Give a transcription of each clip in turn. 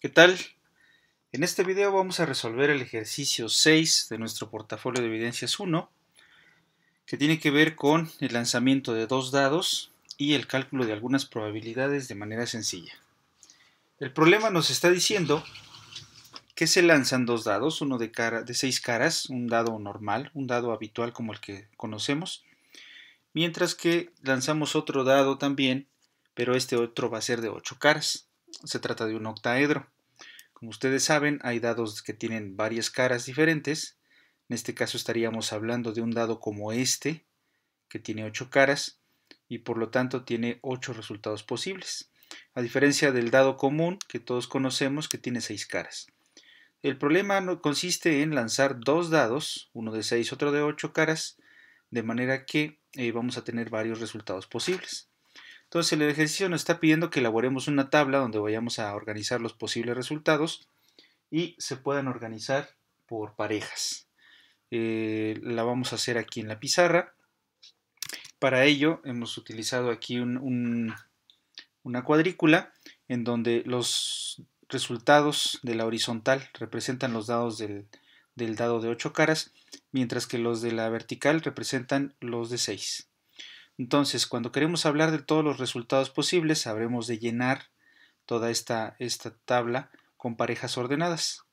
¿Qué tal? En este video vamos a resolver el ejercicio 6 de nuestro portafolio de evidencias 1, que tiene que ver con el lanzamiento de dos dados y el cálculo de algunas probabilidades de manera sencilla. El problema nos está diciendo que se lanzan dos dados, uno de 6 caras, un dado normal, un dado habitual como el que conocemos, mientras que lanzamos otro dado también, pero este otro va a ser de 8 caras. Se trata de un octaedro. Como ustedes saben, hay dados que tienen varias caras diferentes. En este caso estaríamos hablando de un dado como este, que tiene 8 caras y por lo tanto tiene 8 resultados posibles. A diferencia del dado común que todos conocemos, que tiene 6 caras. El problema consiste en lanzar dos dados, uno de 6, otro de 8 caras, de manera que vamos a tener varios resultados posibles. Entonces el ejercicio nos está pidiendo que elaboremos una tabla donde vayamos a organizar los posibles resultados y se puedan organizar por parejas. La vamos a hacer aquí en la pizarra. Para ello hemos utilizado aquí una cuadrícula en donde los resultados de la horizontal representan los dados del dado de 8 caras, mientras que los de la vertical representan los de 6. Entonces, cuando queremos hablar de todos los resultados posibles, habremos de llenar toda esta tabla con parejas ordenadas.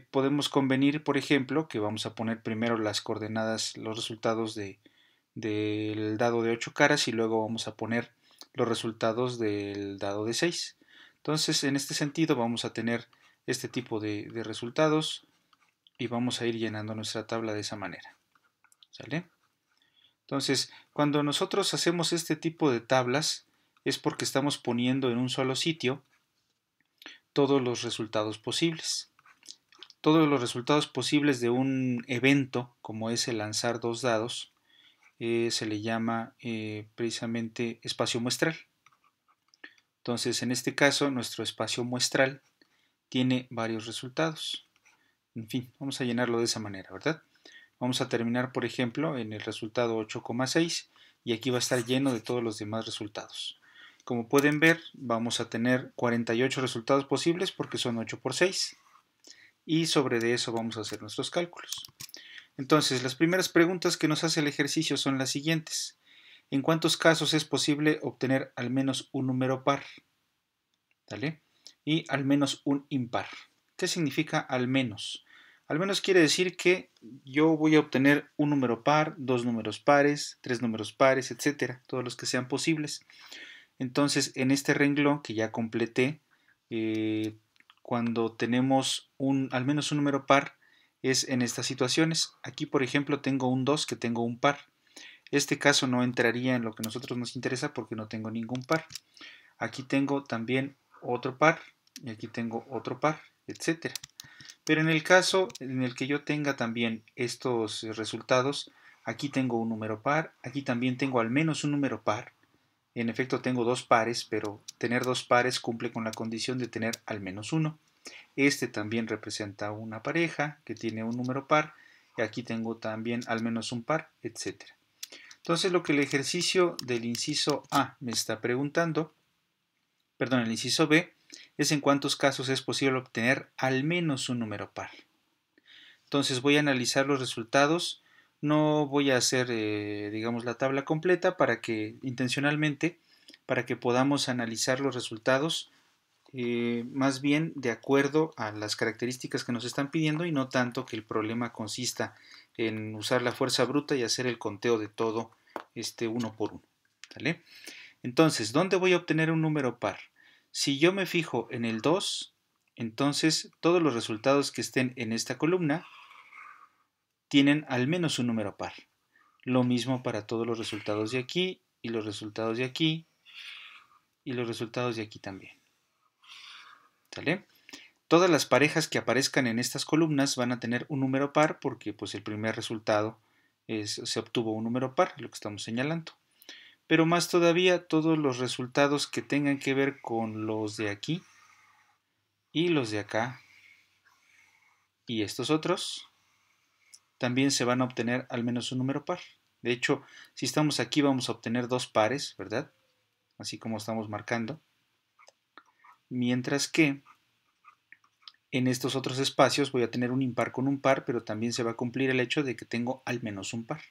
Podemos convenir, por ejemplo, que vamos a poner primero las coordenadas, los resultados del dado de 8 caras y luego vamos a poner los resultados del dado de 6. Entonces, en este sentido, vamos a tener este tipo de resultados y vamos a ir llenando nuestra tabla de esa manera. ¿Sale? Entonces, cuando nosotros hacemos este tipo de tablas, es porque estamos poniendo en un solo sitio todos los resultados posibles. Todos los resultados posibles de un evento, como es el lanzar dos dados, se le llama precisamente espacio muestral. Entonces, en este caso, nuestro espacio muestral tiene varios resultados. En fin, vamos a llenarlo de esa manera, ¿verdad? Vamos a terminar, por ejemplo, en el resultado 8,6 y aquí va a estar lleno de todos los demás resultados. Como pueden ver, vamos a tener 48 resultados posibles porque son 8 por 6 y sobre de eso vamos a hacer nuestros cálculos. Entonces, las primeras preguntas que nos hace el ejercicio son las siguientes. ¿En cuántos casos es posible obtener al menos un número par? ¿Vale? Y al menos un impar. ¿Qué significa al menos? Al menos quiere decir que yo voy a obtener un número par, dos números pares, tres números pares, etcétera, todos los que sean posibles. Entonces, en este renglón que ya completé, cuando tenemos al menos un número par, es en estas situaciones. Aquí, por ejemplo, tengo un 2 que tengo un par. Este caso no entraría en lo que a nosotros nos interesa porque no tengo ningún par. Aquí tengo también otro par y aquí tengo otro par, etcétera. Pero en el caso en el que yo tenga también estos resultados, aquí tengo un número par, aquí también tengo al menos un número par. En efecto tengo dos pares, pero tener dos pares cumple con la condición de tener al menos uno. Este también representa una pareja que tiene un número par y aquí tengo también al menos un par, etcétera. Entonces lo que el ejercicio del inciso A me está preguntando, perdón, el inciso B, es en cuántos casos es posible obtener al menos un número par. Entonces voy a analizar los resultados, no voy a hacer, digamos, la tabla completa para que, intencionalmente, para que podamos analizar los resultados más bien de acuerdo a las características que nos están pidiendo y no tanto que el problema consista en usar la fuerza bruta y hacer el conteo de todo uno por uno. ¿Vale? Entonces, ¿dónde voy a obtener un número par? Si yo me fijo en el 2, entonces todos los resultados que estén en esta columna tienen al menos un número par. Lo mismo para todos los resultados de aquí y los resultados de aquí y los resultados de aquí también. ¿Sale? Todas las parejas que aparezcan en estas columnas van a tener un número par porque pues, el primer resultado se obtuvo un número par, lo que estamos señalando. Pero más todavía, todos los resultados que tengan que ver con los de aquí y los de acá y estos otros también se van a obtener al menos un número par. De hecho, si estamos aquí vamos a obtener dos pares, ¿verdad? Así como estamos marcando. Mientras que En estos otros espacios voy a tener un impar con un par, pero también se va a cumplir el hecho de que tengo al menos un par.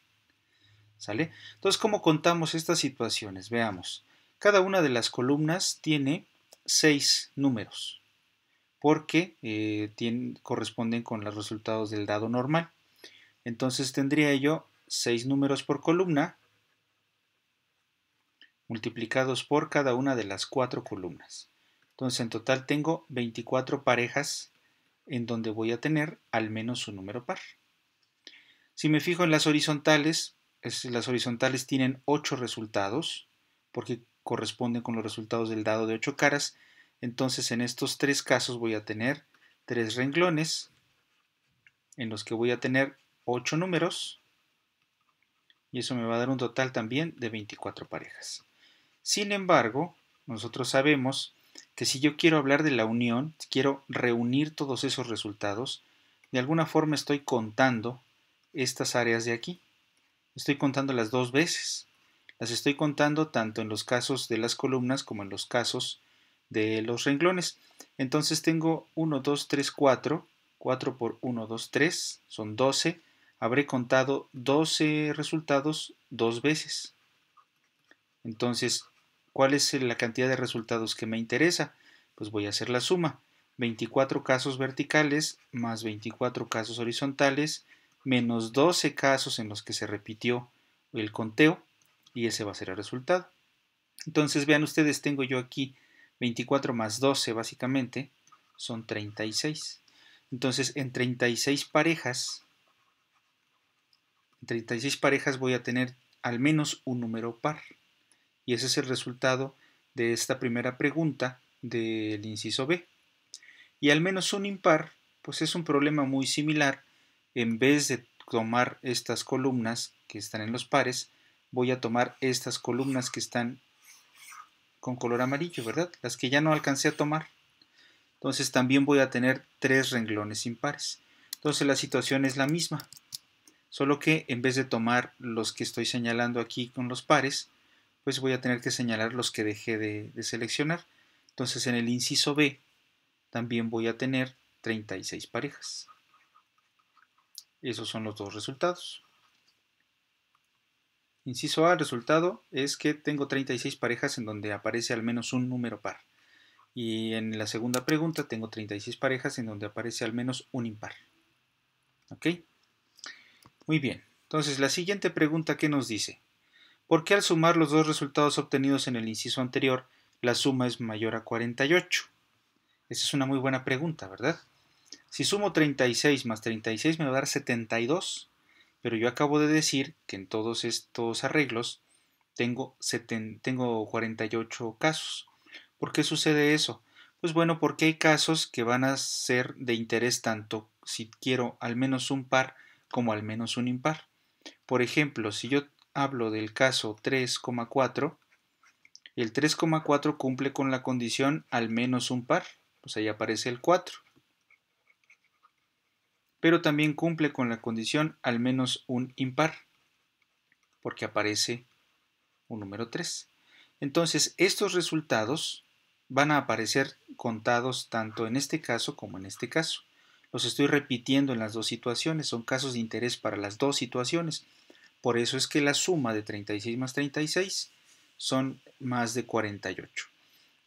¿Sale? Entonces, ¿cómo contamos estas situaciones? Veamos. Cada una de las columnas tiene 6 números, porque corresponden con los resultados del dado normal. Entonces tendría yo 6 números por columna, multiplicados por cada una de las 4 columnas. Entonces en total tengo 24 parejas en donde voy a tener al menos un número par. Si me fijo en las horizontales tienen 8 resultados, porque corresponden con los resultados del dado de 8 caras. Entonces en estos 3 casos voy a tener 3 renglones en los que voy a tener 8 números, y eso me va a dar un total también de 24 parejas. Sin embargo, nosotros sabemos que si yo quiero hablar de la unión, si quiero reunir todos esos resultados, de alguna forma estoy contando estas áreas de aquí. Estoy contándolas 2 veces. Las estoy contando tanto en los casos de las columnas como en los casos de los renglones. Entonces tengo 1, 2, 3, 4. 4 por 1, 2, 3 son 12. Habré contado 12 resultados 2 veces. Entonces, ¿cuál es la cantidad de resultados que me interesa? Pues voy a hacer la suma. 24 casos verticales más 24 casos horizontales menos 12 casos en los que se repitió el conteo, y ese va a ser el resultado. Entonces vean ustedes, tengo yo aquí 24 más 12 básicamente son 36. Entonces en 36 parejas voy a tener al menos un número par. Y ese es el resultado de esta primera pregunta del inciso B. Y al menos un impar, pues es un problema muy similar. En vez de tomar estas columnas que están en los pares, voy a tomar estas columnas que están con color amarillo, ¿verdad? Las que ya no alcancé a tomar. Entonces también voy a tener 3 renglones impares. Entonces la situación es la misma, solo que en vez de tomar los que estoy señalando aquí con los pares, pues voy a tener que señalar los que dejé de seleccionar. Entonces en el inciso B también voy a tener 36 parejas. Esos son los dos resultados. Inciso A, el resultado es que tengo 36 parejas en donde aparece al menos un número par. Y en la segunda pregunta tengo 36 parejas en donde aparece al menos un impar. ¿Ok? Muy bien. Entonces la siguiente pregunta, ¿qué nos dice? ¿Por qué al sumar los dos resultados obtenidos en el inciso anterior, la suma es mayor a 48? Esa es una muy buena pregunta, ¿verdad? Si sumo 36 más 36 me va a dar 72, pero yo acabo de decir que en todos estos arreglos tengo 48 casos. ¿Por qué sucede eso? Pues bueno, porque hay casos que van a ser de interés tanto si quiero al menos un par como al menos un impar. Por ejemplo, si yo hablo del caso 3,4, el 3,4 cumple con la condición al menos un par, pues ahí aparece el 4. Pero también cumple con la condición al menos un impar, porque aparece un número 3. Entonces, estos resultados van a aparecer contados tanto en este caso como en este caso. Los estoy repitiendo en las dos situaciones, son casos de interés para las dos situaciones. Por eso es que la suma de 36 más 36 son más de 48.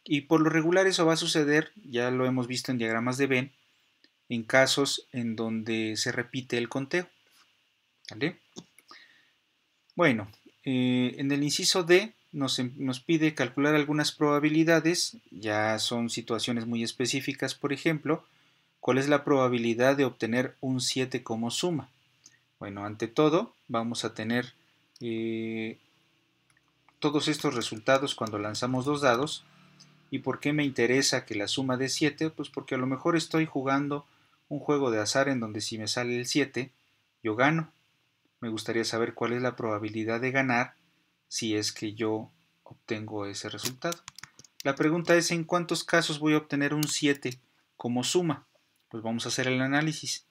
Y por lo regular eso va a suceder, ya lo hemos visto en diagramas de Venn, en casos en donde se repite el conteo. ¿Vale? Bueno, en el inciso D nos pide calcular algunas probabilidades, ya son situaciones muy específicas. Por ejemplo, ¿cuál es la probabilidad de obtener un 7 como suma? Bueno, ante todo vamos a tener todos estos resultados cuando lanzamos dos dados. ¿Y por qué me interesa que la suma dé 7? Pues porque a lo mejor estoy jugando un juego de azar en donde si me sale el 7, yo gano. Me gustaría saber cuál es la probabilidad de ganar si es que yo obtengo ese resultado. La pregunta es: ¿en cuántos casos voy a obtener un 7 como suma? Pues vamos a hacer el análisis.